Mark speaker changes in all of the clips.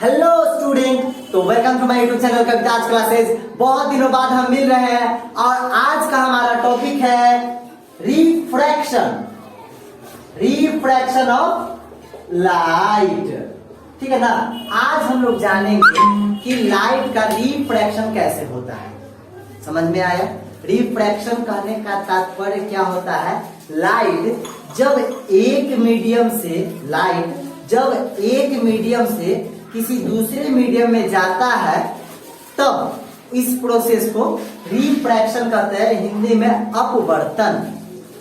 Speaker 1: Hello student, तो welcome to my YouTube channel Kavita's classes. बहुत दिनों बाद हम मिल रहे हैं और आज का हमारा टॉपिक है रिफ्रैक्शन ऑफ लाइट। ठीक है ना। आज हम लोग जानेंगे कि लाइट का रिफ्रैक्शन कैसे होता है। समझ में आया? रिफ्रैक्शन कहने का तात्पर्य क्या होता है? लाइट जब एक मीडियम से किसी दूसरे मीडियम में जाता है तब इस प्रोसेस को रिफ्रैक्शन कहते हैं, हिंदी में अपवर्तन।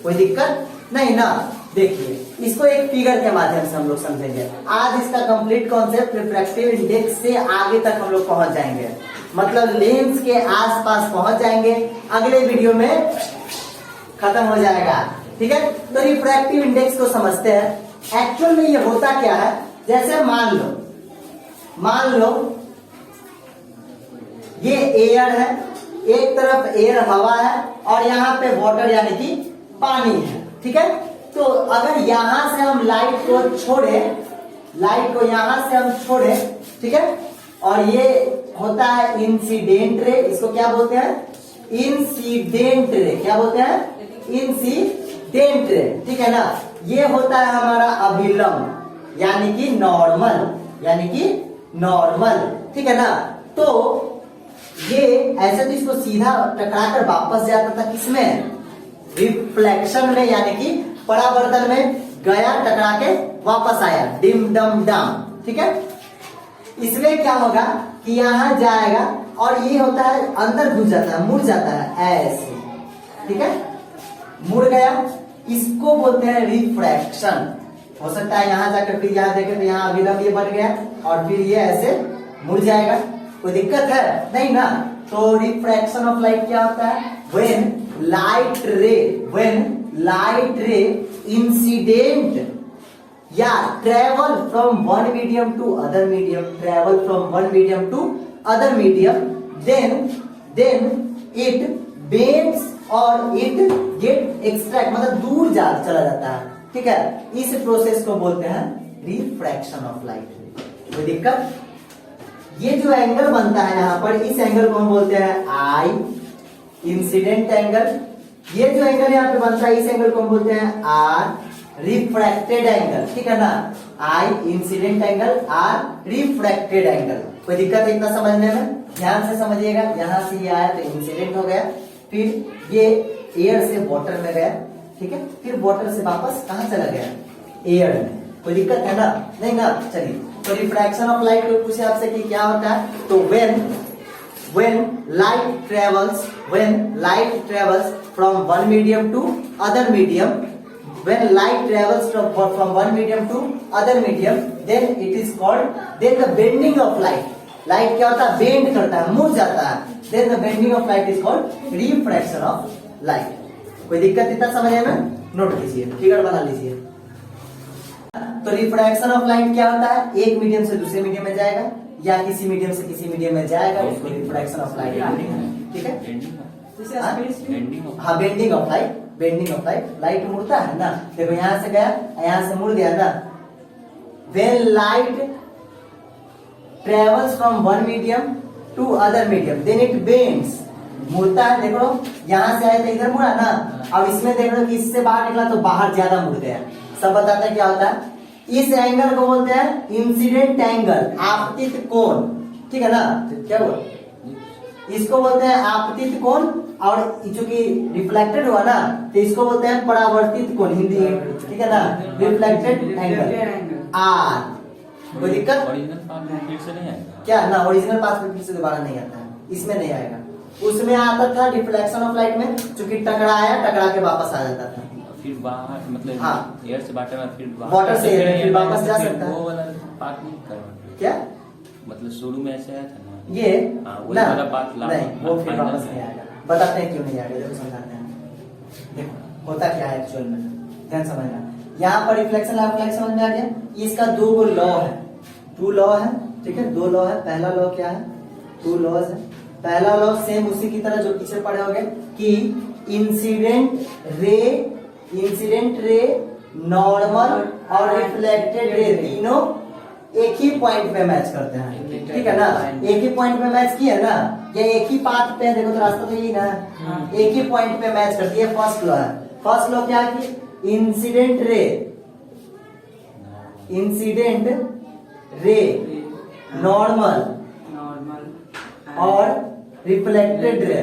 Speaker 1: कोई दिक्कत नहीं ना। देखिए, इसको एक फिगर के माध्यम से हम लोग समझेंगे। आज इसका कंप्लीट कॉन्सेप्ट रिफ्रैक्टिव इंडेक्स से आगे तक हम लोग पहुंच जाएंगे, मतलब लेंस के आसपास पहुंच जाएंगे। अगले वीडियो में खत्म हो जाएगा। ठीक है, तो रिफ्रैक्टिव इंडेक्स को समझते हैं। एक्चुअल में ये होता क्या है? जैसे मान लो ये एयर है, एक तरफ एयर हवा है और यहाँ पे वाटर यानी कि पानी है। ठीक है, तो अगर यहां से हम लाइट को यहां से हम छोड़े, ठीक है, और ये होता है इंसिडेंट रे। इसको क्या बोलते हैं? Incident ray. क्या बोलते हैं? Incident ray. ठीक है ना। ये होता है हमारा अभिलंब यानी कि नॉर्मल। ठीक है ना। तो ये ऐसे तो इसको सीधा टकराकर वापस जाता था किसमें? रिफ्लेक्शन में, यानी कि परावर्तन में गया, टकरा के वापस आया, डिम डम डम। ठीक है, इसमें क्या होगा कि यहां जाएगा और ये होता है अंदर घुस जाता है, मुड़ जाता है ऐसे। ठीक है, मुड़ गया, इसको बोलते हैं रिफ्रैक्शन। हो सकता है यहां जाकर फिर यहां देखें तो यहां अभिलंब ये बढ़ गया और फिर ये ऐसे मुड़ जाएगा। कोई दिक्कत है? नहीं ना। तो रिफ्रैक्शन ऑफ लाइट क्या होता है? व्हेन लाइट रे इंसिडेंट या travel from one medium to other medium, then it bends और इट गेट एक्सट्रैक्ट, मतलब दूर चला जाता है। ठीक है, इस प्रोसेस को बोलते हैं रिफ्रैक्शन ऑफ लाइट। कोई दिक्कत? ये जो एंगल बनता है यहाँ पर, इस एंगल को हम बोलते हैं आई, इंसिडेंट एंगल। ये जो एंगल यहाँ पे बनता है, इस एंगल को हम बोलते हैं आर, रिफ्रैक्टेड एंगल। ठीक है ना। I incident angle, r refracted angle. कोई दिक्कत है इतना समझने में? ध्यान से समझिएगा। यहां से ये आया तो इंसिडेंट हो गया, फिर ये एयर से वाटर में गया, ठीक है, फिर वाटर से वापस कहां चला गया? एयर में। कोई दिक्कत है ना? नहीं ना। चलिए, तो रिफ्रैक्शन ऑफ लाइट को पूछे आपसे कि क्या होता है, तो when light travels from one medium to other medium, then it is called, then the bending of light क्या होता है? बेंड करता है, मुड़ जाता है। then the bending of light is called refraction of light। कोई दिक्कत इतना समझने में? नोट कीजिए, फिगर बना लीजिए। तो रिफ्रैक्शन ऑफ लाइट क्या होता है? एक मीडियम से दूसरे मीडियम में जाएगा या किसी मीडियम से किसी मीडियम में जाएगा, उसको रिफ्रैक्शन ऑफ लाइट। ठीक है, हाँ, बेंडिंग ऑफ लाइट। लाइट मुड़ता है ना। देखो, यहां से गया, यहां से मुड़ गया ना। When light travels from one medium to other medium, then it bends। मुड़ता है। देखो, यहां से आया तो इधर मुड़ा ना। अब इसमें देख लो कि इससे बाहर निकला तो बाहर ज्यादा मुड़ गया। सब बताते हैं क्या होता है। इस एंगल को बोलते हैं इंसिडेंट एंगल, आपतित कोण। ठीक है ना। क्या बोल, इसको बोलते हैं आपतित कोण, और चूंकि रिफ्लेक्टेड हुआ ना तो इसको बोलते हैं परावर्तित कोण, हिंदी। ठीक है ना। Reflected angle R. कोई दिक्कत? क्या ना, ओरिजिनल पाथ में फिर से दोबारा नहीं आता है, इसमें नहीं आएगा। उसमें आता था रिफ्लेक्शन ऑफ लाइट में, चूंकि टकरा के वापस आ जाता था,
Speaker 2: फिर बाहर, मतलब
Speaker 1: हाँ,
Speaker 2: एयर से वाटर में, फिर
Speaker 1: वाटर से एयर में फिर वापस जा सकता है।
Speaker 2: वो वाला पार्ट नहीं करना क्या? मतलब शुरू में ऐसे आया था ना
Speaker 1: ये
Speaker 2: वो वाला पार्ट
Speaker 1: नहीं, वो फिर वापस नहीं आएगा। बताते हैं क्यों नहीं आएगा, जब समझाते हैं। देखो, होता क्या है एक्चुअल में, ध्यान समझना। यहाँ पर रिफ्लेक्शन समझ में आ गया। इसका दो लॉ है, टू लॉ है। ठीक है, दो लॉ है। पहला लॉ क्या है? टू लॉज है। पहला लॉ सेम उसी की तरह जो पीछे पढ़े होंगे कि इंसिडेंट रे, नॉर्मल और रिफ्लेक्टेड रे, तीनों एक ही पॉइंट पे मैच करते हैं, ठीक है ना। एक ही पॉइंट पे मैच किया ना, या एक ही पाथ पे, देखो तो रास्ता तो यही ना, एक ही पॉइंट पे मैच करती है। फर्स्ट लॉ है। फर्स्ट लॉ क्या है कि इंसिडेंट रे नॉर्मल और reflected ray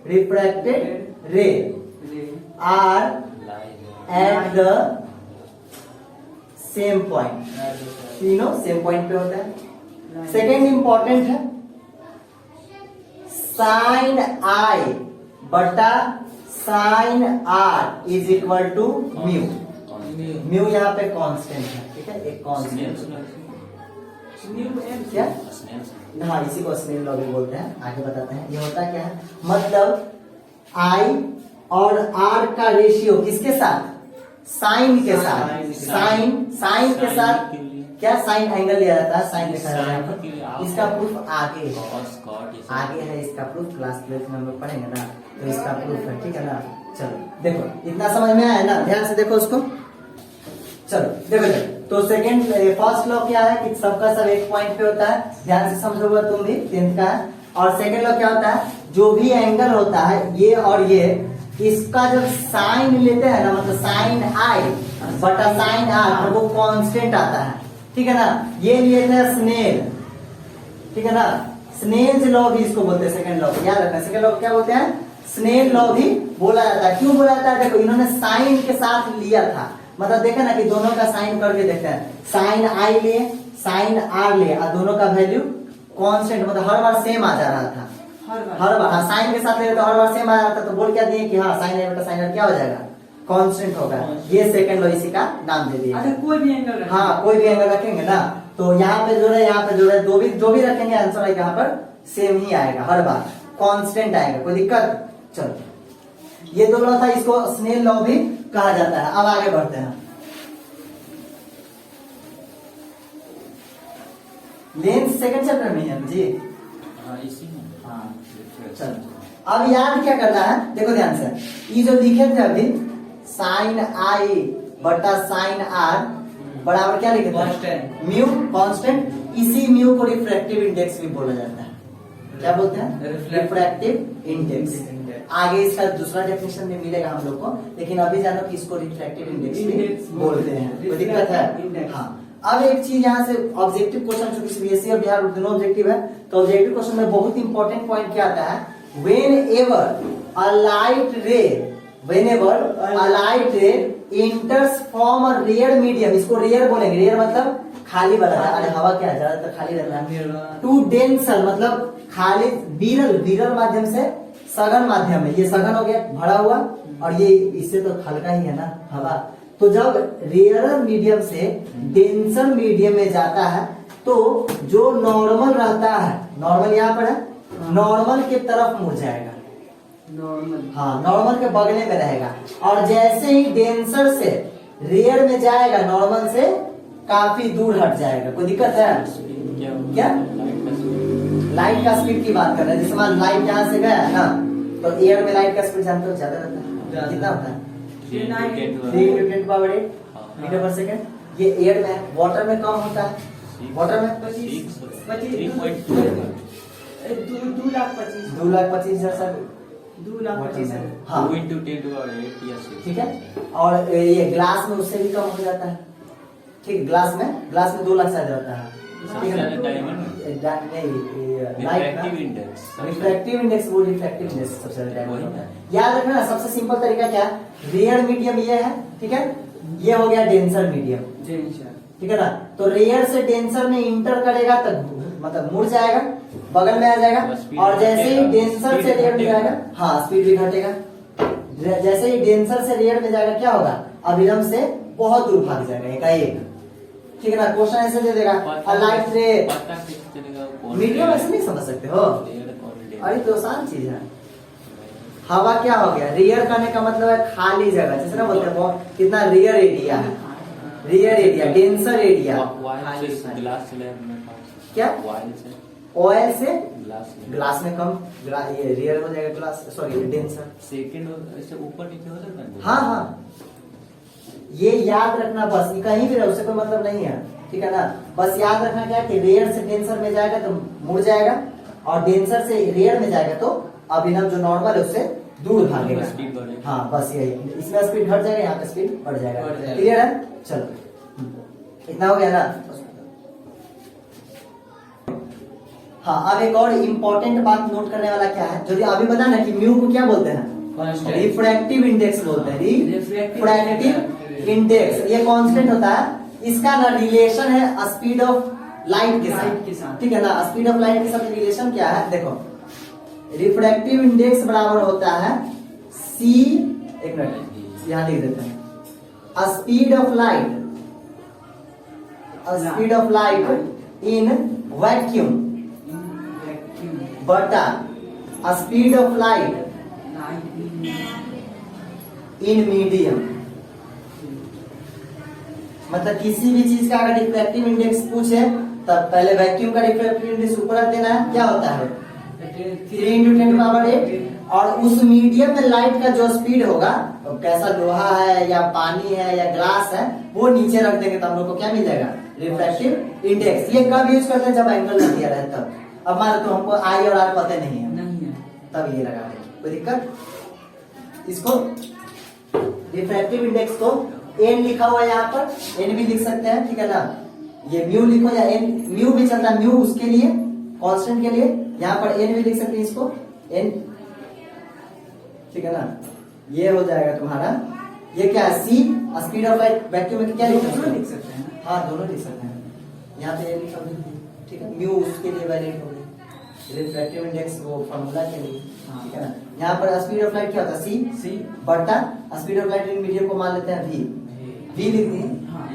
Speaker 1: refracted ray are at the same point, तीनों सेम पॉइंट पे होता है। सेकेंड इंपॉर्टेंट है साइन आई बटा sine R is equal to mu. Mu यहाँ पे कांस्टेंट है, ठीक है, एक कांस्टेंट। क्या? हाँ, इसी को स्नेल लॉ भी बोलते हैं, आगे बताते हैं। ये होता क्या है, मतलब आई और आर का रेशियो किसके साथ, साइन के साथ। साइन के साथ क्या, साइन एंगल लिया जाता है, साइन लिखा जाता है। इसका प्रूफ आगे है इसका प्रूफ, क्लास 12 में हम लोग पढ़ेंगे ना, तो इसका प्रूफ है, ठीक है ना। चलो देखो, इतना समझ में आया ना, ध्यान से देखो उसको। चलो देखो, तो सेकंड फर्स्ट लॉ क्या है कि सबका सब एक पॉइंट पे होता है, ध्यान से समझोगे तुम भी, 10th का है। और सेकंड लॉ क्या होता है, जो भी एंगल होता है ये और ये, इसका जब साइन लेते हैं ना, मतलब साइन आई बटा साइन आर, वो कांस्टेंट आता है, ठीक है ना। ये लिए थे स्नेल, ठीक है ना। स्नेल लॉ भी इसको बोलते हैं, सेकंड लॉ याद रखना। सेकंड लॉ क्या बोलते हैं, स्नेल लॉ भी बोला जाता है। क्यों बोला जाता है, देखो इन्होंने साइन के साथ लिया था, मतलब देखा ना कि दोनों का साइन करके देखते हैं, साइन आई लिए साइन आर लिए, और दोनों का वैल्यू कांस्टेंट, मतलब हर बार सेम आ जा रहा था, हर बार। हाँ, साइन के साथ ले तो हर बार सेम आ रहा था, तो बोल क्या दिए कि हाँ साइन आई बटा साइन आर क्या हो जाएगा, कांस्टेंट होगा। ये सेकंड लॉ इसी का नाम दे दिया।
Speaker 3: कोई भी एंगल,
Speaker 1: हाँ कोई भी एंगल रखेंगे ना, तो यहाँ पे जोड़े यहाँ पे जोड़े, जो भी रखेंगे आंसर यहाँ पर सेम ही आएगा, हर बार कांस्टेंट आएगा, कोई दिक्कत। चलो, ये दो लॉ था, इसको स्नेल लॉ भी कहा जाता है। अब आगे बढ़ते हैं, लेंस सेकंड चैप्टर में है जी।
Speaker 2: हाँ, इसी में।
Speaker 1: हाँ, चलो अब याद क्या करना है, देखो ध्यान से, ये जो लिखे थे अभी, साइन आई बटा साइन आर बराबर क्या लिखे थे, म्यू कांस्टेंट। इसी म्यू को रिफ्रैक्टिव इंडेक्स भी बोला जाता है। क्या बोलते हैं, रिफ्रैक्टिव इंडेक्स। आगे इसका दूसरा डेफिनेशन भी मिलेगा हम लोग को, लेकिन अभी जानो कि इसको रिफ्रैक्टिव इंडेक्स भी बोलते हैं, कोई दिक्कत है। हाँ, अब एक चीज यहाँ से ऑब्जेक्टिव क्वेश्चन, चूंकि सीबीएसई और बिहार दोनों ऑब्जेक्टिव है, तो ऑब्जेक्टिव क्वेश्चन में बहुत इंपॉर्टेंट पॉइंट क्या आता है, whenever a light ray enters from a rear medium, इसको रेयर बोलेंगे, रेयर मतलब खाली वाला, अरे हवा क्या ज्यादातर खाली रहता है। टू डेंसर मतलब खाली, विरल माध्यम से सघन माध्यम है, ये सघन हो गया भरा हुआ, और ये इससे तो हल्का ही है ना हवा। तो जब रेयर मीडियम से डेंसर मीडियम में जाता है, तो जो नॉर्मल रहता है, नॉर्मल यहाँ पर है, नॉर्मल के तरफ मुड़ जाएगा, नॉर्मल, हाँ नॉर्मल के बगले में रहेगा। और जैसे ही डेंसर से रेयर में जाएगा, नॉर्मल से काफी दूर हट जाएगा। कोई दिक्कत है क्या? लाइट का स्पीड की बात कर रहे हैं, जैसे मान लाइट यहाँ से गया ना, तो एयर में लाइट का स्पीड जानते हो ज्यादा रहता है, कितना होता है, 3 × 10⁸ मीटर पर सेकंड। ये एयर में, वाटर में कम होता है, वाटर में 2,25,000 हाँ,
Speaker 2: 2 × 10⁸ या 6,
Speaker 1: ठीक है। और ये ग्लास में उससे भी कम हो जाता है, ठीक है। ग्लास में 2 लाख शायद रहता है, रिफ्रैक्टिव इंडेक्स, वो रिफ्रैक्टिव इंडेक्स सबसे ज्यादा डायमंड होता है। याद रखना ना, सबसे सिंपल तरीका क्या है, रेयर मीडियम ये है, ठीक है, ये हो गया डेंसर मीडियम, ठीक है ना। तो रेयर से डेंसर में इंटर करेगा तो मतलब मुड़ जाएगा, बगल में आ जाएगा, और जैसे ही डेंसर से रेयर में जाएगा, हाँ स्पीड भी घटेगा। जैसे ही डेंसर से रेयर में जाएगा क्या होगा, अविलंब से बहुत दूर भाग जाएगा एकाएक, ठीक है ना। क्वेश्चन ऐसे दे देगा, लाइट रे मीडियम, ऐसे नहीं समझ सकते हो, अरे तो आसान चीज है। हवा क्या हो गया, रेयर करने का मतलब है खाली जगह, जैसे ना बोलते हैं कितना रेयर एरिया है, रेयर एरिया, डेंसर एरिया। क्या, ऑयल से ग्लास में कम, ये रेयर हो जाएगा, ग्लास सॉरी डेंसर।
Speaker 2: सेकंड ऐसे ऊपर नीचे हो सकता है।
Speaker 1: हाँ हाँ, ये याद रखना बस, ये कहीं भी रहे उससे कोई मतलब नहीं है, ठीक है ना। बस याद रखना क्या कि रेयर से डेंसर में जाएगा तो मुड़ जाएगा, और डेंसर से रेयर में जाएगा तो अभिनव जो नॉर्मल है उससे दूर भागेगा।
Speaker 2: स्पीड बढ़ेगा।
Speaker 1: हाँ बस यही, इसमें स्पीड घट जाएगा, यहाँ पे स्पीड बढ़ जाएगा। क्लियर है? चलो इतना हो गया ना। हाँ अब एक और इम्पोर्टेंट बात नोट करने वाला क्या है, जो अभी बता ना कि म्यू को क्या बोलते हैं, रिफ्रैक्टिव इंडेक्स बोलते हैं। रिफ्रैक्टिव इंडेक्स ये कांस्टेंट होता है, इसका ना रिलेशन है स्पीड ऑफ लाइट के साथ, ठीक है ना। स्पीड ऑफ लाइट के साथ रिलेशन क्या है, देखो रिफ्रैक्टिव इंडेक्स बराबर होता है सी, एक मिनट यहाँ लिख देते हैं, speed of light in vacuum बटा speed of light in medium. मतलब किसी भी चीज का अगर रिफ्रैक्टिव इंडेक्स पूछे तब पहले वैक्यूम का रिफ्रैक्टिव इंडेक्स ऊपर रख देना है, क्या होता है 3 × 10⁸, और उस मीडियम में लाइट का जो स्पीड होगा, तो कैसा लोहा है या पानी है या ग्लास है, वो नीचे रख देंगे तो हम लोग को क्या मिल जाएगा, रिफ्रैक्टिव इंडेक्स। ये कब यूज करते हैं, जब एंगल लग दिया रहे तब। अब मान लो तो हमको आई और आर पता नहीं है तब ये लगा देंगे, कोई दिक्कत। इसको रिफ्रैक्टिव इंडेक्स को एन लिखा हुआ है यहाँ पर, एन भी लिख सकते हैं, ठीक है ना। ये म्यू लिखो या एन, म्यू भी चलता है, म्यू उसके लिए कांस्टेंट के लिए, यहाँ पर एन भी लिख सकते हैं, इसको एन, ठीक है ना। ये हो जाएगा तुम्हारा, ये क्या है सी, स्पीड ऑफ लाइट वैक्यूम में क्या लिख सकते हैं, हाँ दोनों लिख सकते हैं। यहाँ पे लिखा हुआ है, ठीक है, म्यू उसके लिए वैलिड हो गई, रिफ्रैक्टिव इंडेक्स वो फार्मूला के लिए, ठीक है ना। यहाँ पर स्पीड ऑफ लाइट क्या होता है सी बटा speed of light in medium को मान लेते हैं वी लिख दिए।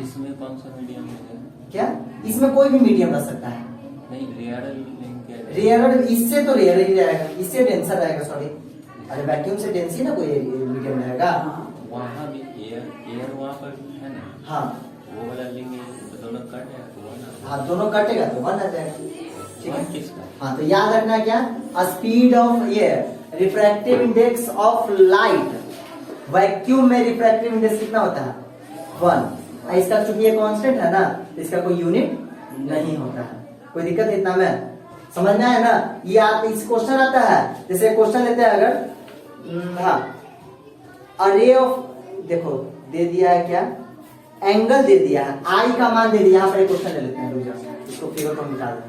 Speaker 2: इसमें कौन सा मीडियम है
Speaker 1: क्या, इसमें कोई भी मीडियम रह सकता है,
Speaker 2: नहीं
Speaker 1: रेयर इससे तो रेयर ही रहेगा, इससे डेंसर रहेगा, सॉरी अरे वैक्यूम से डेंसी ना कोई मीडियम रहेगा।
Speaker 2: वहाँ भी एयर वहाँ पर है ना,
Speaker 1: हाँ
Speaker 2: वो वाला लेंगे तो दोनों कट है तो वन आ जाएगा।
Speaker 1: हाँ दोनों कटेगा तो वन आ जाएगा, ठीक है।
Speaker 2: वन किसका?
Speaker 1: हाँ तो याद रखना क्या, स्पीड ऑफ ये refractive index of light, vacuum में रिफ्रैक्टिव इंडेक्स कितना होता है 1। इसका चूंकि ये कांस्टेंट है ना, इसका कोई यूनिट नहीं होता है, कोई दिक्कत इतना में समझ में आया ना। ये इस क्वेश्चन आता है, जैसे क्वेश्चन लेते हैं अगर, हाँ अरे ऑफ, देखो दे दिया है क्या, एंगल दे दिया है, आई का मान दे दिया, यहाँ पर एक क्वेश्चन ले लेते हैं, रुक जाओ इसको फिगर को निकाल दें।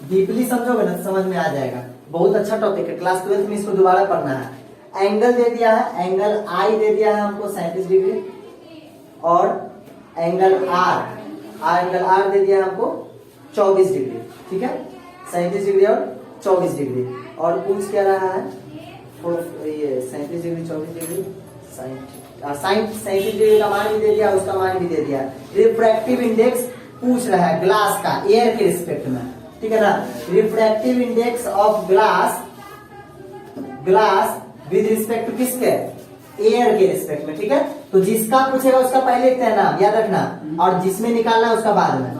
Speaker 1: डीपली समझोगे ना तो समझ में आ जाएगा, बहुत अच्छा टॉपिक है, क्लास 12 में इसको दोबारा पढ़ना है। एंगल दे दिया है, एंगल आई दे दिया है हमको 37 डिग्री, और एंगल आर दे दिया है हमको 24 डिग्री, ठीक है, 37 डिग्री और 24 डिग्री। और पूछ क्या रहा है, ये 37 डिग्री 24 डिग्री, 37 डिग्री का मान भी दे दिया, उसका मान भी दे दिया। रिफ्रैक्टिव इंडेक्स पूछ रहा है ग्लास का एयर के रिस्पेक्ट में, ठीक है ना। Refractive index of glass with respect to किसके, एयर के रिस्पेक्ट में, ठीक है। तो जिसका पूछेगा उसका पहले लिखते हैं नाम, याद रखना, और जिसमें निकालना है उसका बाद में।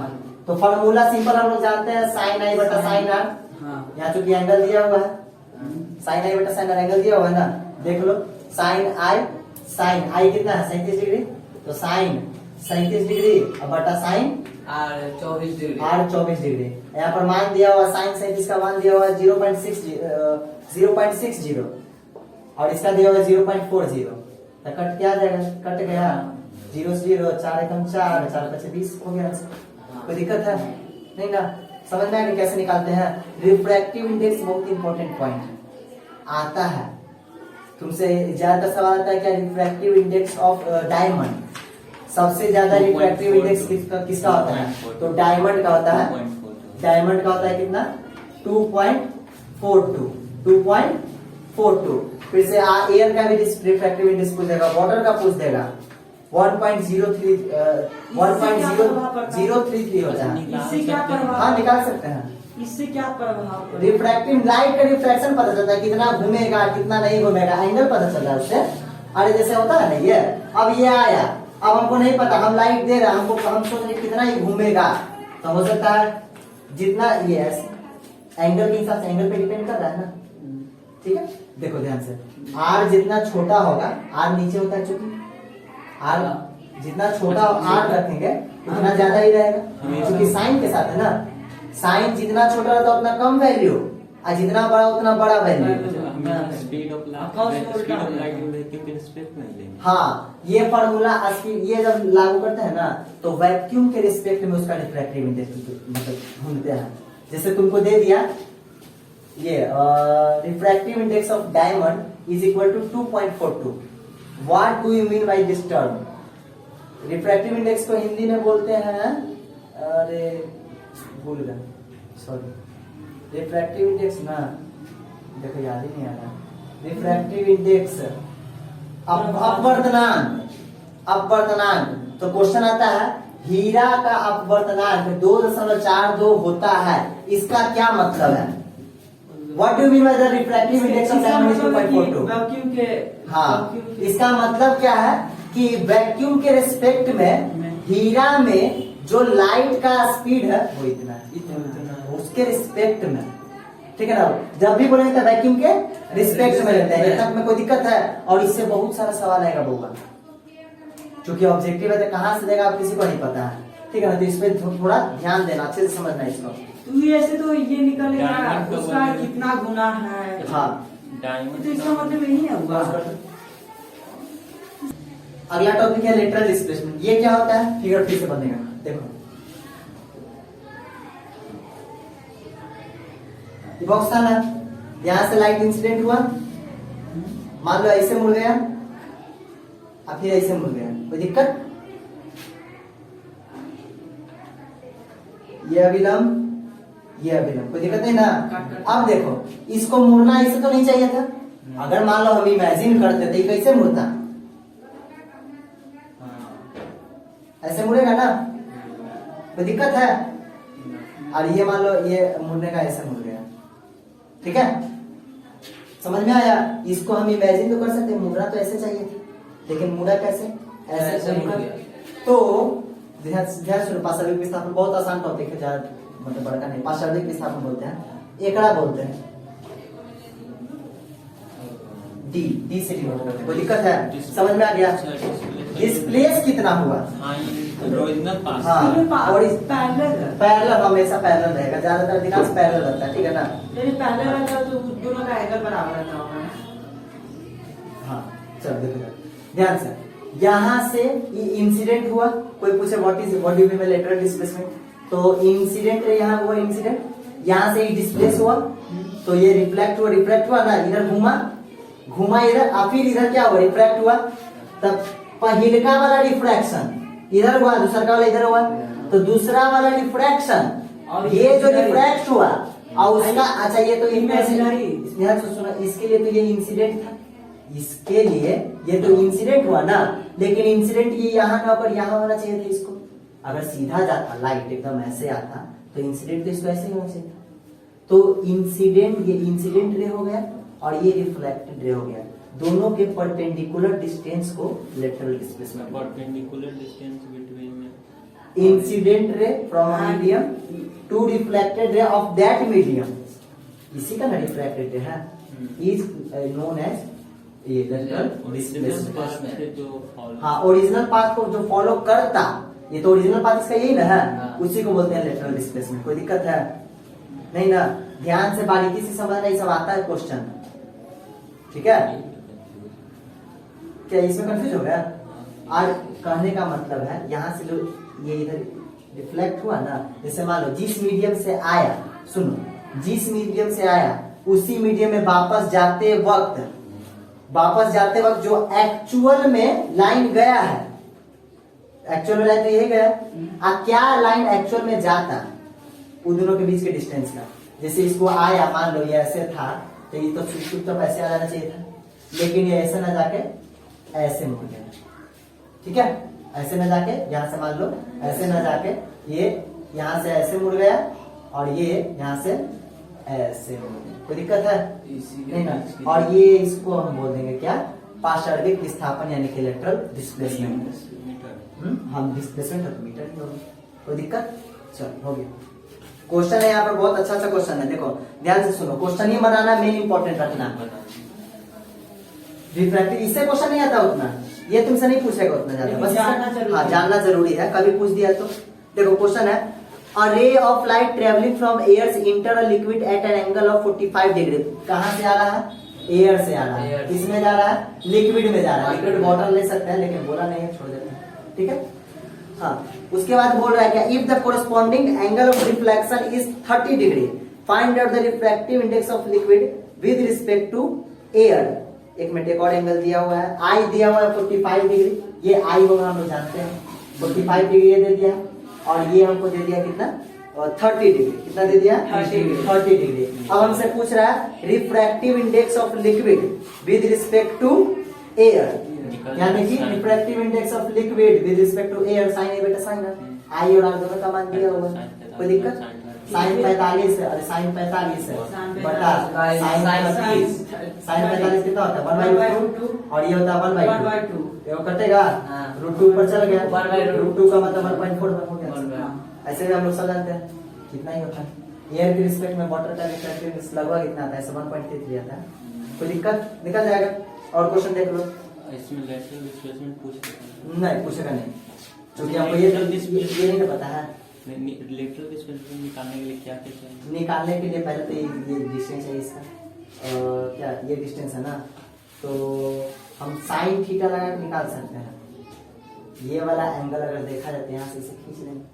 Speaker 1: तो फॉर्मूला सिंपल हम लोग जानते हैं, साइन आई बटा साइन आर, यहाँ चूंकि एंगल दिया हुआ है, साइन आई बटा साइन आर एंगल दिया हुआ है ना, देख लो साइन आई कितना है 37 डिग्री, तो साइन 37 डिग्री बटा साइन
Speaker 3: आर 24
Speaker 1: डिग्री। यहाँ पर मान दिया हुआ साइन 37 का मान दिया हुआ 0.60 और इसका दिया हुआ 0.40, तो कट क्या आ जाएगा, कट गया 0 से 0, 4 एकम 4, 4 5 20 हो गया। कोई दिक्कत है नहीं ना, समझ में आएगा कैसे निकालते हैं। रिफ्रैक्टिव इंडेक्स बहुत इंपॉर्टेंट पॉइंट आता है, तुमसे ज्यादा सवाल आता है क्या, रिफ्रैक्टिव इंडेक्स ऑफ डायमंड, सबसे ज्यादा रिफ्रैक्टिव इंडेक्स किसका होता है, तो डायमंड का होता है। डायमंड का होता है कितना 2.42। फिर से एयर का भी रिफ्रैक्टिव इंडेक्स पूछ देगा, वाटर का पूछ देगा 1.033 होता है।
Speaker 3: इससे क्या प्रभाव,
Speaker 1: हाँ निकाल सकते हैं,
Speaker 3: इससे क्या प्रभाव,
Speaker 1: रिफ्रैक्टिव लाइट का रिफ्रैक्शन पता चलता है, कितना घूमेगा कितना नहीं घूमेगा, एंगल पता चल रहा है उससे। अरे जैसे होता है ना ये, अब ये आया, अब हमको नहीं पता, हम लाइट दे रहे हैं, हमको हम सोच रहे कितना ही घूमेगा, तो हो सकता है जितना ये एंगल के हिसाब से एंगल पे डिपेंड कर रहा है ना, ठीक है। देखो ध्यान से, आर जितना छोटा होगा, आर नीचे होता है चूंकि आर जितना छोटा आर रखेंगे उतना ज्यादा ही रहेगा, क्योंकि साइन के साथ है ना। साइन जितना छोटा रहता है उतना कम वैल्यू, और जितना बड़ा उतना बड़ा value.
Speaker 2: Speed of light vacuum के रिस्पेक्ट नहीं लेंगे।
Speaker 1: हाँ, ये फॉर्मूला ये जब लागू करते हैं ना तो वैक्यूम के रिस्पेक्ट में उसका रिफ्रैक्टिव इंडेक्स मतलब ढूंढते हैं। जैसे तुमको दे दिया ये refractive index of diamond is equal to 2.42। What do you mean by this term? Refractive index को हिंदी में बोलते हैं, अरे भूल गया, सॉरी। रिफ्रैक्टिव इंडेक्स ना, देखो याद ही नहीं आ रहा। रिफ्रैक्टिव इंडेक्स अपवर्तनांक, अपवर्तनांक। तो क्वेश्चन आता है हीरा का अपवर्तनांक 2.42 होता है, इसका क्या मतलब है? What do you mean by the refractive index of diamond is 2.42?
Speaker 3: Vacuum के
Speaker 1: हाँ, इसका मतलब क्या है कि वैक्यूम के रिस्पेक्ट में हीरा में जो लाइट का स्पीड है वो इतना है, उसके रिस्पेक्ट में, ठीक है ना। जब भी बोलेंगे तो वैक्यूम के रिस्पेक्ट में लेते हैं, तक में कोई दिक्कत है। और इससे बहुत सारा सवाल आएगा बउआ, क्योंकि ऑब्जेक्टिव है तो कहां से देगा आप किसी को नहीं पता है, ठीक है ना। तो इस पे थोड़ा ध्यान देना, अच्छे से समझना इसको।
Speaker 3: तो ऐसे तो ये निकलेगा उसका कितना गुना है।
Speaker 1: हाँ,
Speaker 2: डायमंड
Speaker 3: तो इसका मतलब यही है हुआ।
Speaker 1: अगला टॉपिक है लेटरल डिस्प्लेसमेंट। ये क्या होता है? फिगर फिर से बनेगा, देखो बॉक्स था ना, यहां से लाइट इंसिडेंट हुआ, मान लो ऐसे मुड़ गया और फिर ऐसे मुड़ गया, कोई दिक्कत? ये अभिलंब, ये अभिलंब, कोई दिक्कत नहीं ना। अब देखो इसको मुड़ना ऐसे तो नहीं चाहिए था। अगर मान लो हम इमेजिन करते थे कैसे मुड़ता, ऐसे मुड़ेगा ना, कोई दिक्कत है? और ये मान लो ये मुड़ने का ऐसे मुड़ गया, ठीक है, समझ में आया? इसको हम इमेजिन तो कर सकते हैं, मुड़ना तो ऐसे चाहिए था, लेकिन मुड़ा कैसे? ऐसे मुड़ गया। तो ध्यान सुनो, पार्श्विक विस्थापन बहुत आसान टॉपिक है, ज्यादा मतलब बड़का नहीं। पार्श्विक विस्थापन बोलते हैं, एकड़ा बोलते हैं, डी डी से डिनोट करते हैं, कोई दिक्कत है? समझ में आ गया? डिस्प्लेस कितना हुआ?
Speaker 2: ओरिजिनल पास।
Speaker 1: हाँ, और इस
Speaker 3: पैरेलल
Speaker 1: पैरेलल हमेशा पैरेलल रहेगा, ज्यादातर अधिकांश पैरेलल रहता है, ठीक है ना।
Speaker 3: यदि पैरेलल रहता तो दोनों का एंगल बराबर रहता होगा।
Speaker 1: हाँ, चलो देखो ध्यान से, यहाँ से इंसिडेंट हुआ, कोई पूछे what do you mean lateral displacement, तो इंसिडेंट यहाँ हुआ, इंसिडेंट यहाँ से डिस्प्लेस हुआ, तो ये रिफ्लेक्ट हुआ, रिफ्लेक्ट हुआ ना, इधर घूमा, घूमा इधर, और फिर इधर क्या हुआ? रिफ्लेक्ट हुआ। तब पहिलका वाला रिफ्रैक्शन इधर हुआ, दूसरा वाला इधर हुआ, तो दूसरा वाला रिफ्रैक्शन, ये जो रिफ्रैक्ट हुआ और उसका, अच्छा ये तो इमेजिनरी, इसके लिए तो ये इंसिडेंट था, इसके लिए ये तो इंसिडेंट हुआ ना, लेकिन इंसिडेंट ये यहाँ ना पर यहाँ होना चाहिए था इसको। अगर सीधा जाता लाइट एकदम ऐसे आता तो इंसिडेंट तो इसको ऐसे ही होना चाहिए था। तो इंसिडेंट, ये इंसिडेंट रे हो गया और ये रिफ्लेक्टेड रे हो गया, दोनों के परपेंडिकुलर डिस्टेंस को lateral displacement.
Speaker 2: Perpendicular distance between
Speaker 1: incident ray from medium to reflected ray of that medium, इसी का ना रिफ्लेक्टेड रे है, इज नोन एज ये लेटरल डिस्प्लेसमेंट। हाँ, ओरिजिनल पाथ को जो फॉलो करता, ये तो ओरिजिनल पाथ इसका यही ना है, उसी को बोलते हैं लेटरल डिस्प्लेसमेंट। कोई दिक्कत है? नहीं ना। ध्यान से बारीकी से समझना, ये सब आता है क्वेश्चन, ठीक है? क्या इसमें कंफ्यूज हो गया? आज कहने का मतलब है यहाँ से जो ये इधर रिफ्लेक्ट हुआ ना, जैसे मान लो जिस मीडियम से आया, सुनो, जिस मीडियम से आया उसी मीडियम में वापस जाते वक्त जो एक्चुअल में लाइन गया है, एक्चुअल में लाइन तो यही गया, क्या लाइन एक्चुअल में जाता, उन दोनों के बीच के डिस्टेंस का। जैसे इसको आया, मान लो ये ऐसे था, तो ये तो चुपचाप ऐसे आ जाना चाहिए था, लेकिन ये ऐसे ना जाके ऐसे मुड़ गया, ठीक है? ऐसे ना जाके, यहाँ से मान लो ऐसे ना जाके ये यहाँ से ऐसे मुड़ गया और ये यहाँ से ऐसे मुड़ गया, कोई दिक्कत है? नहीं ना। और ये इसको हम बोल देंगे क्या? पार्श्विक विस्थापन, यानी कि लेटरल डिस्प्लेसमेंट। हम डिस्प्लेसमेंट मीटर ही होगा, कोई दिक्कत? चलो हो गया। क्वेश्चन है यहाँ पर, बहुत अच्छा क्वेश्चन है, देखो ध्यान से सुनो, क्वेश्चन ही बनाना मेन इंपॉर्टेंट रखना। रिफ्रैक्टिव, इससे क्वेश्चन नहीं आता उतना, ये तुमसे नहीं पूछेगा उतना ज्यादा, बस हाँ जानना जरूरी है, कभी पूछ दिया तो। देखो क्वेश्चन है, A ray of light traveling from air's inter a liquid at an angle of 45 degree, कहाँ से आ रहा है? एयर से आ रहा है, किसमें जा रहा है? लिक्विड में जा रहा है। लिक्विड बॉटल ले सकते हैं लेकिन बोला नहीं है, छोड़ देते हैं, ठीक है। हाँ, उसके बाद बोल रहा है क्या, if the corresponding angle of reflection is 30 degree, find out the refractive index of liquid with respect to air. एक मिनट, एक और एंगल दिया हुआ है, आई दिया हुआ है 45 डिग्री, ये आई होगा हम लोग जानते हैं, 45 डिग्री ये दे दिया, और ये हमको दे दिया कितना, 30 डिग्री, कितना दे दिया? 30 डिग्री। अब हमसे पूछ रहा है refractive index of liquid with respect to air, यानी कि refractive index of liquid with respect to air, sine A बेटा साइन आई और आर दोनों का मान दिया हुआ है, कोई दिक्कत? साइन 45 है, अरे साइन 45 है बटा साइन 30, साइन 45 कितना होता है? 1/2, और ये होता है 1/2, ये कटेगा, √2 ऊपर चल गया, √2 का मतलब 1.4 हो गया। ऐसे भी हम लोग सब जानते हैं कितना ही होता है एयर के रिस्पेक्ट में वाटर का रिफ्रैक्टिव इंडेक्स लगभग इतना आता है, 1.33 आता है, कोई दिक्कत? निकल जाएगा। और क्वेश्चन देख लो,
Speaker 2: इसमें लेटरल डिस्प्लेसमेंट पूछ सकते हैं?
Speaker 1: नहीं पूछेगा नहीं, क्योंकि हमको ये नहीं पता है।
Speaker 2: लेटरल डिस्प्लेसमेंट निकालने के लिए क्या क्या चाहिए?
Speaker 1: निकालने के लिए पहले तो ये डिस्टेंस है इसका, क्या ये डिस्टेंस है ना, तो हम साइन थीटा लगा के निकाल सकते हैं। ये वाला एंगल अगर देखा जाए तो यहाँ से इसे खींच लेंगे,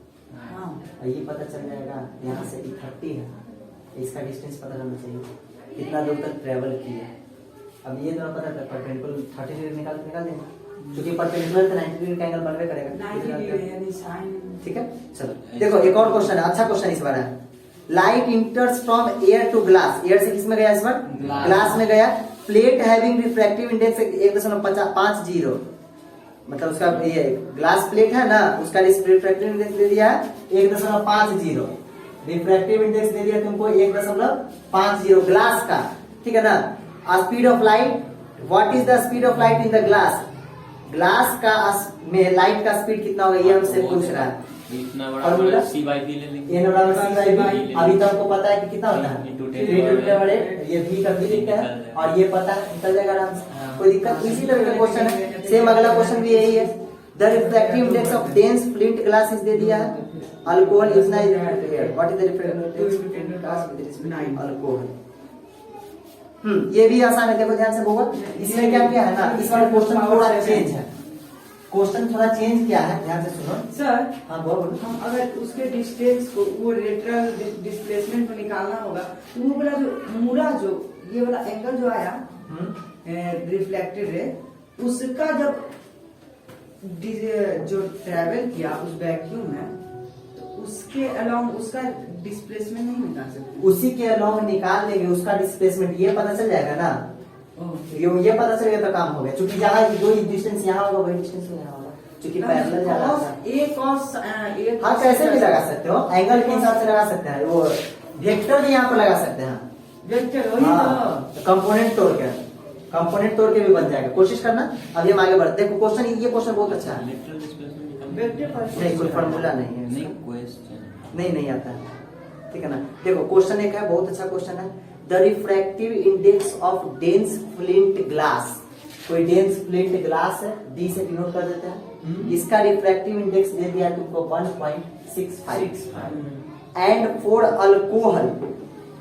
Speaker 1: और ये पता चल जाएगा यहाँ से 30 है, इसका डिस्टेंस पता करना चाहिए कितना दूर तक ट्रेवल किया है। अब ये दोनों पता करता है, परपेंडिकुलर 30 डिग्री निकाल देंगे, क्योंकि परपेंडिकुलर तो 90 डिग्री का एंगल बनवे करेगा, ठीक है। चलो देखो एक और क्वेश्चन है, अच्छा क्वेश्चन इस बार है, light enters from air to glass, air से किसमें गया इस बार? ग्लास में गया, प्लेट हैविंग रिफ्रैक्टिव इंडेक्स 1.50, मतलब उसका ये ग्लास प्लेट है ना, उसका रिफ्रैक्टिव इंडेक्स दे दिया 1.50, रिफ्रैक्टिव इंडेक्स दे दिया तुमको 1.50 ग्लास का, ठीक है ना। Speed of light, what is the speed of light in the glass, glass का में लाइट का स्पीड कितना होगा ये हमसे पूछ रहा है।
Speaker 2: इतना बड़ा C/V ले लेंगे,
Speaker 1: अभी तो हमको पता है कि कितना होता है, 3 बड़े, ये V का भी लिखा है, और ये पता है, निकल जाएगा आराम से, कोई दिक्कत? इसी तरह का क्वेश्चन है, सेम अगला क्वेश्चन भी यही है, the refractive index of dense flint glass is दे दिया है, alcohol is night, what is the refractive index glass with respect to alcohol. ये भी आसान है, देखो ध्यान से बहुत, इसमें क्या किया है ना, इस वाला क्वेश्चन थोड़ा चेंज है, क्वेश्चन थोड़ा चेंज किया है, ध्यान से सुनो
Speaker 3: सर।
Speaker 1: हाँ बोलो।
Speaker 3: हम अगर उसके डिस्टेंस को वो लेटरल डिस्प्लेसमेंट को निकालना होगा, तो वो वाला जो मूरा जो ये वाला एंगल जो आया रिफ्लेक्टेड रे, उसका जब जो ट्रेवल किया उस वैक्यूम में, तो उसके अलोंग उसका डिस्प्लेसमेंट नहीं निकाल सकते?
Speaker 1: उसी के अलोंग निकाल लेंगे उसका डिस्प्लेसमेंट, ये पता चल जाएगा ना, ये पता चल गया तो काम हो गया, क्योंकि जहाँ जो डिस्टेंस यहाँ होगा वही डिस्टेंस यहाँ होगा, क्योंकि पैरेलल जा रहा है। हाँ कैसे भी लगा सकते हो, एंगल के हिसाब से लगा सकते हैं, वो वेक्टर भी यहाँ पर लगा सकते हैं,
Speaker 3: वेक्टर वही
Speaker 1: तो कंपोनेंट तोड़ के भी बन जाएगा, कोशिश करना। अभी हम आगे बढ़ते, देखो क्वेश्चन, ये क्वेश्चन बहुत अच्छा है,
Speaker 2: लेटरल डिस्प्लेसमेंट
Speaker 1: नहीं कोई फॉर्मूला नहीं है,
Speaker 2: नहीं क्वेश्चन
Speaker 1: नहीं आता है, ठीक है ना। देखो क्वेश्चन एक है, बहुत अच्छा क्वेश्चन है, the refractive index of dense flint glass, कोई डेंस फ्लिंट ग्लास है, डी से डिनोट कर देते हैं, इसका रिफ्रैक्टिव इंडेक्स दे दिया तुमको 1.65, and for alcohol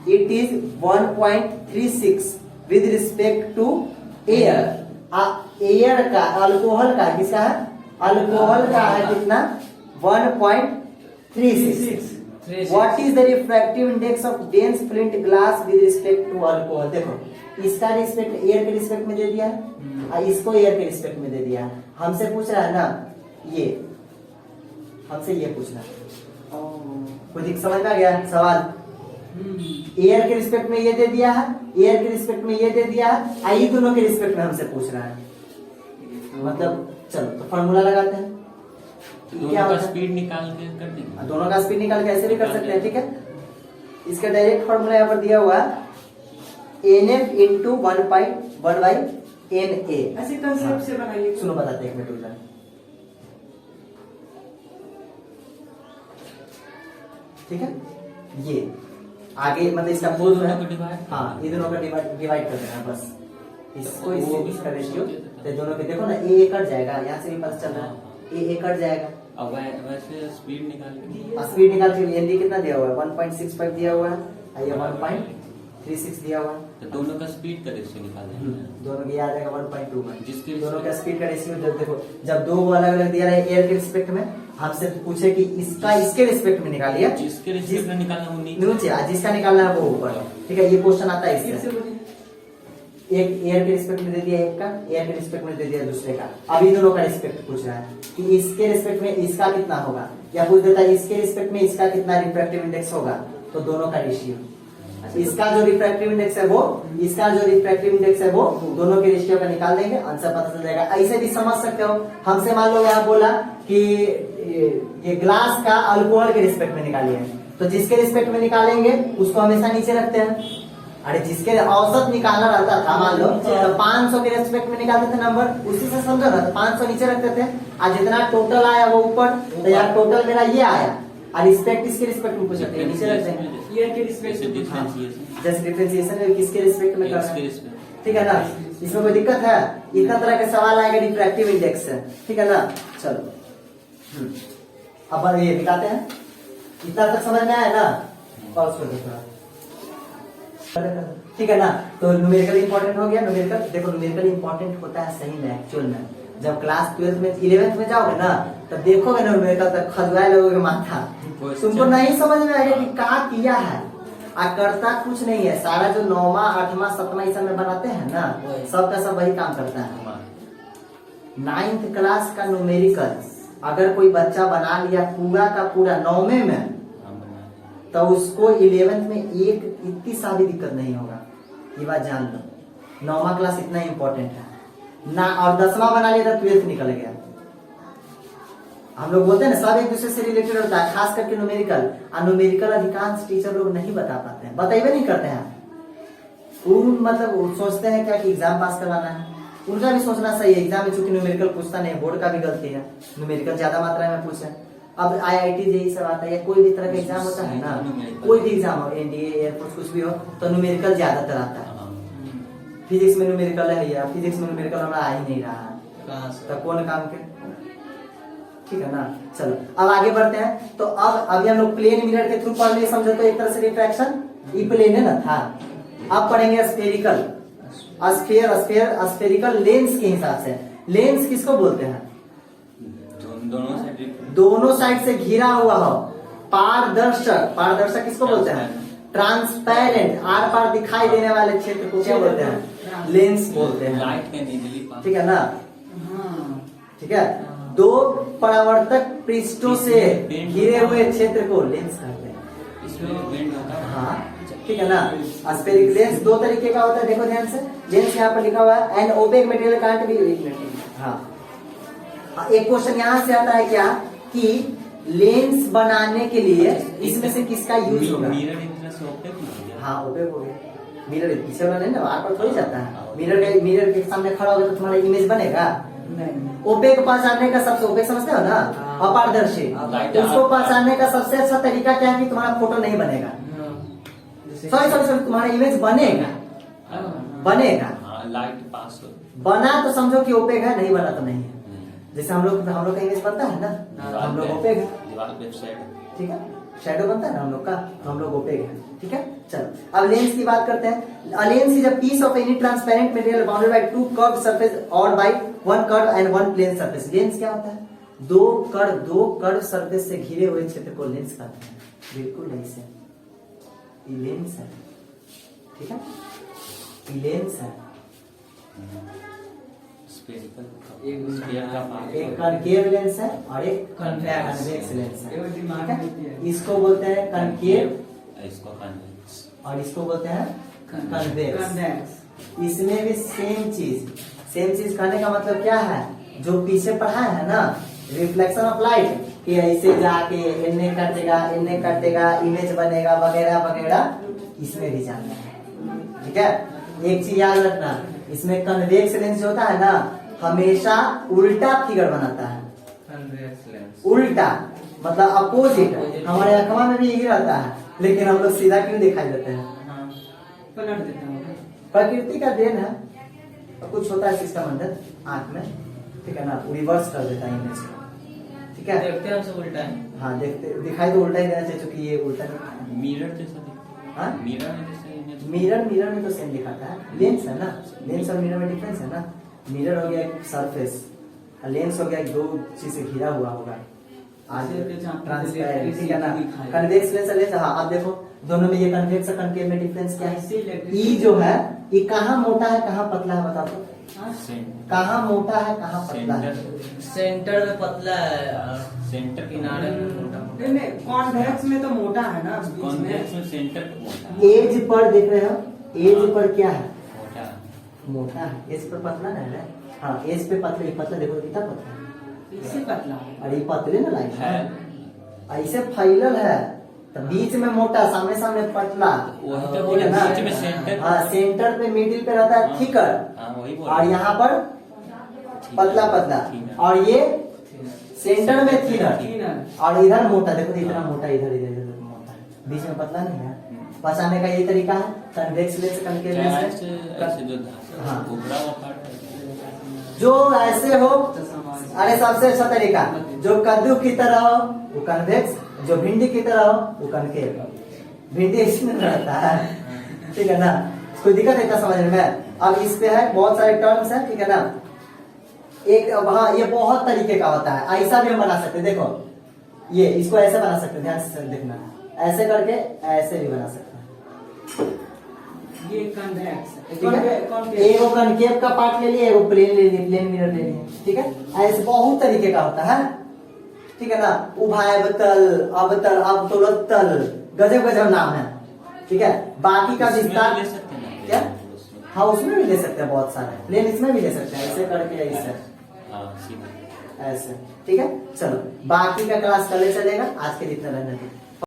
Speaker 1: it is 1.36 with respect to air. Air का, अल्कोहल का, किसका है? अल्कोहल का है कितना? 1.36। What is the refractive index of dense flint glass with respect to alcohol? देखो इसका रिस्पेक्ट एयर के रिस्पेक्ट में दे दिया है, और इसको एयर के रिस्पेक्ट में दे दिया है। हमसे पूछ रहा है ना, ये हमसे ये पूछना, कुछ समझ में आ गया सवाल? एयर के रिस्पेक्ट में ये दे दिया है, एयर के रिस्पेक्ट में ये दे दिया है, आई दोनों के रिस्पेक्ट में हमसे पूछ रहा है, मतलब चलो तो फॉर्मूला लगाते हैं।
Speaker 2: दोनों का स्पीड निकाल के कर देंगे,
Speaker 1: दोनों का स्पीड निकाल के ऐसे भी कर सकते हैं, ठीक है। इसका डायरेक्ट फॉर्मूला यहाँ पर दिया हुआ है, NF इंटू 1/NA।
Speaker 3: ऐसे कंसेप्ट से बनाइए।
Speaker 1: सुनो बताते हैं, एक मिनट रुक जाओ। ठीक है, ये आगे मतलब इसका बोल रहा है, हाँ ये दोनों का डिवाइड कर देना बस, इसको इसका रेशियो, तो दोनों के देखो ना, ए कट जाएगा, यहाँ से भी पता चल रहा है ए कट जाएगा।
Speaker 2: अब वैसे स्पीड निकाल के
Speaker 1: स्पीड निकाल के एनडी कितना दिया हुआ है 1.65 दिया हुआ है, और ये 1.36 दिया हुआ है,
Speaker 2: तो दोनों का स्पीड का रेशियो निकालेंगे।
Speaker 1: दोनों की आ जाएगा 1.21।
Speaker 2: जिसके
Speaker 1: दोनों का स्पीड का रेशियो जब देखो, जब दो अलग अलग दिया रहा है एयर के रिस्पेक्ट में, हमसे पूछे कि इसका इसके रिस्पेक्ट में निकालिए,
Speaker 2: जिसके रेशियो में निकालना वो
Speaker 1: नीचे, जिसका निकालना है वो ऊपर, ठीक है। ये क्वेश्चन आता है इससे, एक एयर के रिस्पेक्ट में दे दिया एक का, एयर के रिस्पेक्ट में दे दिया दूसरे का। अभी दोनों का रिस्पेक्ट पूछ रहा है कि इसके रिस्पेक्ट में इसका कितना होगा, या पूछ देता है इसके रिस्पेक्ट में इसका कितना रिफ्रैक्टिव इंडेक्स होगा, तो दोनों का रेशियो, इसका जो रिफ्रैक्टिव इंडेक्स है वो, इसका जो रिफ्रैक्टिव इंडेक्स है वो, दोनों के रेशियो का निकाल देंगे, आंसर पता चल जाएगा। ऐसे भी समझ सकते हो, हमसे मान लो यहाँ बोला कि ये ग्लास का अल्कोहल के रिस्पेक्ट में निकालिए, तो जिसके रिस्पेक्ट में निकालेंगे उसको हमेशा नीचे रखते हैं। अरे जिसके औसत निकालना रहता था, मान लो तो 500 के रेस्पेक्ट में निकालते थे नंबर, उसी से समझो ना, तो 500 नीचे रखते थे, और जितना टोटल आया वो ऊपर, तो यार टोटल मेरा ये आया, और रिस्पेक्ट इसके रिस्पेक्ट में पूछ सकते हैं, नीचे रख देंगे।
Speaker 3: ये के रिस्पेक्ट से
Speaker 1: जैसे डिफरेंशिएशन में किसके रिस्पेक्ट में करना है, ठीक है ना, इसमें कोई दिक्कत है? इतना तरह के सवाल आएगा रिफ्रैक्टिव इंडेक्स से, ठीक है ना। चलो अब ये दिखाते हैं, इतना तक समझ में आया ना, पॉज कर दो थोड़ा, ठीक है ना। तो न्यूमेरिकल इंपॉर्टेंट हो गया। न्यूमेरिकल देखो, न्यूमेरिकल इंपॉर्टेंट होता है सही में एक्चुअल में, जब क्लास 12 में 11th में जाओगे ना, तब देखोगे ना न्यूमेरिकल, तक खजुआए लोगोगे माथा, तुमको नहीं समझ में आएगा कि क्या किया है, करता कुछ नहीं है। सारा जो 9वां 8वां 7वां इस में बनाते हैं ना, सबका सब वही काम करता है। 9th क्लास का न्यूमेरिकल अगर कोई बच्चा बना लिया पूरा का पूरा 9वें में, तो उसको 11th में एक इतनी सा भी दिक्कत नहीं होगा, ये बात जान लो। 9वां क्लास इतना इंपॉर्टेंट है ना, और 10वां बना लिया तो 12th निकल गया। हम लोग बोलते हैं ना, सब एक दूसरे से रिलेटेड होता है, खास करके न्यूमेरिकल। और न्यूमेरिकल अधिकांश टीचर लोग नहीं बता पाते हैं, बताइए नहीं करते हैं। वो मतलब वो सोचते हैं क्या कि एग्जाम पास करवाना है, उनका भी सोचना सही है। एग्जाम में चूंकि न्यूमेरिकल पूछता नहीं, बोर्ड का भी गलती है, न्यूमेरिकल ज्यादा मात्रा में पूछे। अब IIT जेईई सब आता है, या कोई भी तरह का एग्जाम होता है ना, कोई भी एग्जाम हो, NDA एयरफोर्स कुछ भी हो, तो न्यूमेरिकल ज्यादातर आता है। फिजिक्स में न्यूमेरिकल है, या फिजिक्स में न्यूमेरिकल हमारा आ ही नहीं रहा है, तो कौन काम के, ठीक है ना। चलो अब आगे बढ़ते हैं। तो अब अभी हम लोग प्लेन मिरर के थ्रू पढ़ लिए, समझो तो एक तरह से रिफ्रैक्शन ई प्लेन है ना था। अब पढ़ेंगे स्फेरिकल, स्फेरिकल लेंस के हिसाब से। लेंस किसको बोलते हैं? दोनों साइड से घिरा हुआ हो, पारदर्शक। पारदर्शक किसको बोलते हैं? ट्रांसपेरेंट, आर पार दिखाई देने वाले क्षेत्र को क्या बोलते हैं? लेंस बोलते हैं, ठीक है ना। ठीक है, दो परावर्तक पृष्ठों से घिरे हुए क्षेत्र को लेंस कहते हैं। हाँ ठीक है ना। स्फेरिकल लेंस दो तरीके का होता है, देखो ध्यान से। लेंस यहाँ पर लिखा हुआ है, an opaque material can't be. हाँ, एक क्वेश्चन यहाँ से आता है क्या कि लेंस बनाने के लिए इसमें से किसका यूज होगा? हाँ ओपेक हो गया। मिरर पीछे वाला नहीं ना, वहां पर थोड़ी जाता है। मिरर के सामने खड़ा होगा तो तुम्हारा इमेज बनेगा नहीं। ओपेक पहचानने का सबसे, ओपेक समझते हो ना, अपारदर्शी, तो उसको पहचानने का सबसे अच्छा तरीका क्या है कि तुम्हारा फोटो नहीं बनेगा, सॉरी तुम्हारा इमेज बनेगा।
Speaker 2: लाइट पास
Speaker 1: बना तो समझो कि ओपेक है, नहीं बना तो नहीं है। जैसे हम लोग का इमेज बनता है ना, हम लोग ओपेक है, ठीक है, शैडो बनता है ना हम लोग का, तो हम लोग ओपेक है, ठीक है। चलो अब लेंस की बात करते हैं। A lens is a piece of any transparent material bounded by two curved surface और by one curve and one plane surface. Lens क्या होता है? दो कर्व सरफेस से घिरे हुए क्षेत्र को लेंस कहते हैं। बिल्कुल ऐसे ये लेंस है, ठीक है, ये लेंस है। एक कनकेव लेंस है और एक कन्वेक्स लेंस है। इसको बोलते हैं कनकेव, और इसको बोलते हैं कन्वेक्स। इसमें भी सेम चीज कहने का मतलब क्या है? जो पीछे पढ़ा है ना, रिफ्लेक्शन ऑफ लाइट, कि ऐसे जाके इन्हें कटेगा, इमेज बनेगा वगैरह वगैरह, इसमें भी जानना है, ठीक है। एक चीज याद रखना, इसमें कन्वेक्स लेंस जो होता है ना, हमेशा उल्टा फिगर बनाता है। उल्टा मतलब अपोजिट। हमारे अखवा में भी यही रहता है, लेकिन हम लोग सीधा क्यों दिखाई देते हैं? प्रकृति का देन है, और कुछ होता है सिस्टम अंदर आंख में, ठीक है ना, रिवर्स कर देता है इमेज को, ठीक है।
Speaker 2: देखते हैं सब उल्टा है।
Speaker 1: हाँ देखते दिखाई तो उल्टा ही देना चाहिए, क्योंकि ये उल्टा नहीं।
Speaker 2: मिरर जैसा दिखता है।
Speaker 1: हाँ
Speaker 2: मिरर में जैसे image-
Speaker 1: मिरर में तो सेम दिखाता है, लेंस है ना, लेंस और मिरर में डिफरेंस है ना। मिरर हो गया एक सरफेस, लेंस हो गया एक दो चीज से घिरा हुआ होगा, आज ट्रांसपेरेंट, ठीक है ना। कन्वेक्स लेंस लेंस, हाँ आप देखो दोनों में ये कन्वेक्स और कनकेव में डिफरेंस क्या है। ई जो है ये कहाँ मोटा है कहाँ पतला है बताओ तो, कहाँ मोटा है कहाँ पतला है।
Speaker 4: सेंटर में पतला है और
Speaker 2: सेंटर
Speaker 4: किनारे में मोटा मोटा।
Speaker 3: नहीं कॉन्वेक्स में तो मोटा है ना, बीच में
Speaker 2: कॉन्वेक्स में सेंटर पे मोटा है।
Speaker 1: एज पर देख रहे हो, एज पर क्या है,
Speaker 2: मोटा है।
Speaker 1: मोटा है, एज पर पतला नहीं है। हाँ एज पे पतला, ये पतला देखो कितना पतला है,
Speaker 3: इससे पतला है।
Speaker 1: और ये पतले ना लाइन
Speaker 2: है।
Speaker 1: ऐसे फैलल है, तो बीच में मोटा, सामने सामने पतला,
Speaker 2: वही तो
Speaker 1: ठीक
Speaker 2: बोले
Speaker 1: है ना?
Speaker 2: बीच में सेंटर।
Speaker 1: हाँ सेंटर पे मिडिल पे रहता है थिकर,
Speaker 2: हाँ वही बोल
Speaker 1: और यहाँ पर पतला पतला, और ये सेंटर में थिनर,
Speaker 3: Thinner।
Speaker 1: और इधर मोटा, देखो तो इतना मोटा, इधर इधर इधर मोटा है, बीच में पतला नहीं है। पहचानने का ये तरीका है, कन्वेक्स लेंस कनकेव लेंस
Speaker 2: ऐसे
Speaker 1: है।
Speaker 2: जो धागा
Speaker 1: हाँ।
Speaker 2: उभरा हुआ पार्ट है।
Speaker 1: जो ऐसे हो, अरे सबसे अच्छा तरीका, जो कद्दू की तरह हो वो कन्वेक्स, जो भिंडी की तरह हो वो कनकेव। भिंडी इसमें रहता है, ठीक है ना, कोई दिक्कत है क्या समझने में। अब इस पे है बहुत सारे टर्म्स है, ठीक है ना। एक हाँ ये बहुत तरीके का होता है, ऐसा भी हम बना सकते हैं, देखो ये इसको ऐसे बना सकते हैं, ध्यान से देखना, ऐसे करके ऐसे भी बना सकते हैं,
Speaker 3: ये कन्वेक्स
Speaker 1: ठीक है। एगो कनकेव का पार्ट ले लिए, एगो प्लेन ले लिए, प्लेन मिरर ले लिए, ठीक है। ऐसे बहुत तरीके का होता है, ठीक है ना। उभयतल, अवतल, अवतलोत्तल, गजब गजब नाम है, ठीक है। बाकी का
Speaker 2: इसमें
Speaker 1: विस्तार
Speaker 2: भी ले सकते हैं ना?
Speaker 1: क्या,
Speaker 2: उसमें।
Speaker 1: हाँ उसमें भी ले सकते हैं बहुत सारे, प्लेन इसमें भी ले सकते हैं, ऐसे करके ऐसे
Speaker 2: हाँ सीधा।
Speaker 1: ऐसे, ठीक है। चलो बाकी का क्लास कल चलेगा, आज के लिए इतना रहने दो।